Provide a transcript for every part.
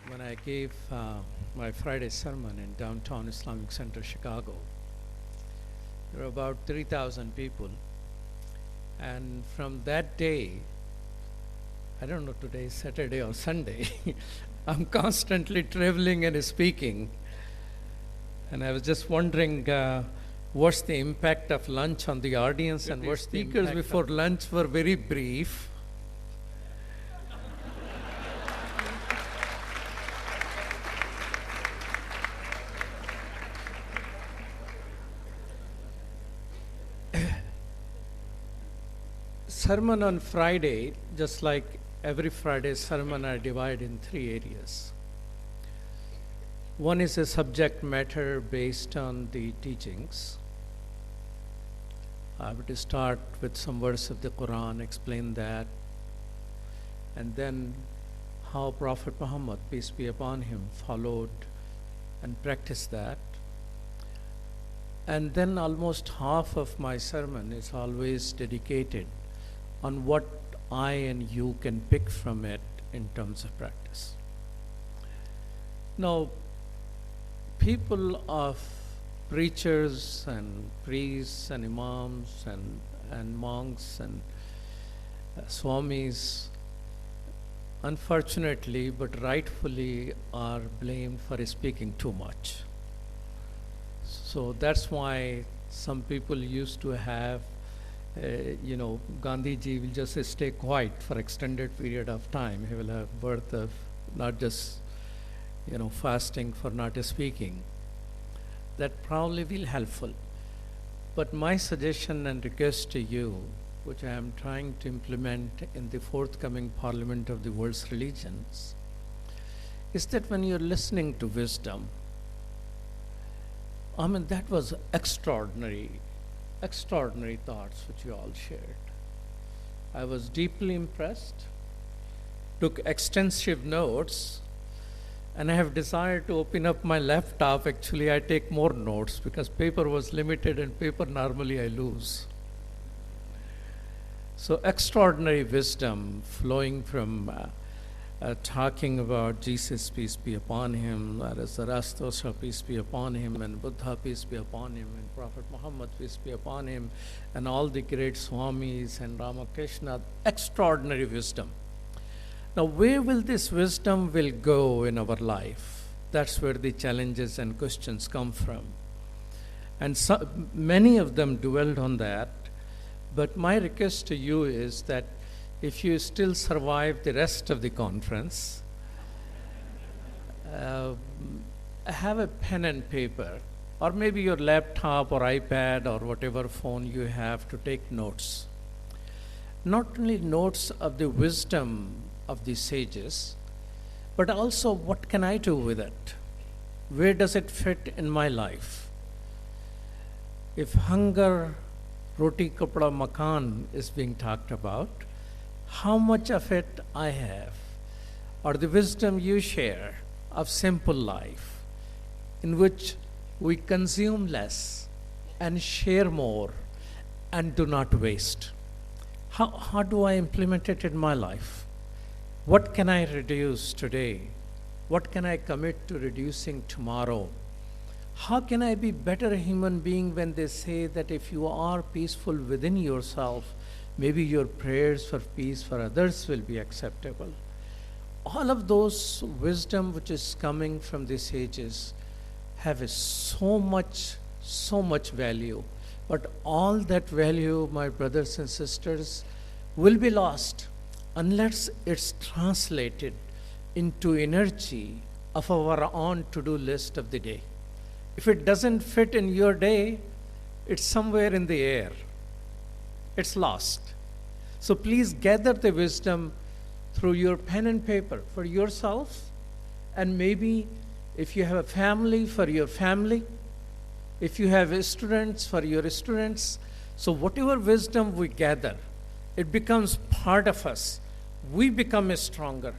when I gave my Friday sermon in downtown Islamic Center, Chicago. There were about 3,000 people. And from that day, I don't know today is Saturday or Sunday, I'm constantly traveling and speaking. And I was just wondering what's the impact of lunch on the audience, and what speakers before lunch were very brief. Sermon on Friday, just like every Friday sermon, I divide in three areas. One is a subject matter based on the teachings. I would start with some verse of the Quran, explain that, and then how Prophet Muhammad, peace be upon him, followed and practiced that. And then almost half of my sermon is always dedicated on what I and you can pick from it in terms of practice. Now, people of preachers and priests and imams and monks and swamis, unfortunately but rightfully, are blamed for speaking too much. So that's why some people used to have Gandhiji will just stay quiet for extended period of time. He will have birth of not just, fasting for not speaking. That probably will helpful. But my suggestion and request to you, which I am trying to implement in the forthcoming Parliament of the World's Religions, is that when you're listening to wisdom, that was extraordinary thoughts which you all shared. I was deeply impressed, took extensive notes, and I have desired to open up my laptop. Actually, I take more notes because paper was limited, and paper normally I lose. So extraordinary wisdom flowing from talking about Jesus, peace be upon him, Zarathustra, peace be upon him, and Buddha, peace be upon him, and Prophet Muhammad, peace be upon him, and all the great Swamis and Ramakrishna. Extraordinary wisdom. Now, where will this wisdom will go in our life? That's where the challenges and questions come from. And many of them dwelled on that. But my request to you is that if you still survive the rest of the conference, have a pen and paper, or maybe your laptop or iPad or whatever phone you have to take notes. Not only notes of the wisdom of the sages, but also what can I do with it? Where does it fit in my life? If hunger, roti, kapda, makan is being talked about, how much of it I have, or the wisdom you share of simple life, in which we consume less and share more and do not waste. How do I implement it in my life? What can I reduce today? What can I commit to reducing tomorrow? How can I be better human being when they say that if you are peaceful within yourself, maybe your prayers for peace for others will be acceptable. All of those wisdom which is coming from the sages have so much value. But all that value, my brothers and sisters, will be lost unless it's translated into energy of our own to-do list of the day. If it doesn't fit in your day, it's somewhere in the air. It's lost. So please gather the wisdom through your pen and paper for yourself, and maybe if you have a family, for your family, if you have students, for your students. So whatever wisdom we gather, it becomes part of us. We become stronger.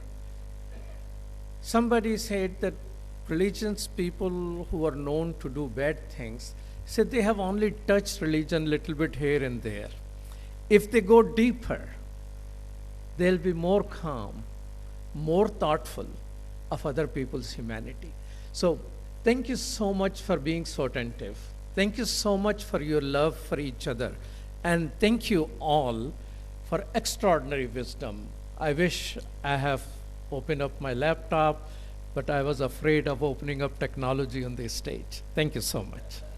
Somebody said that religions, people who are known to do bad things, said they have only touched religion a little bit here and there. If they go deeper, they'll be more calm, more thoughtful, of other people's humanity. So thank you so much for being so attentive. Thank you so much for your love for each other. And thank you all for extraordinary wisdom. I wish I have opened up my laptop, but I was afraid of opening up technology on this stage. Thank you so much.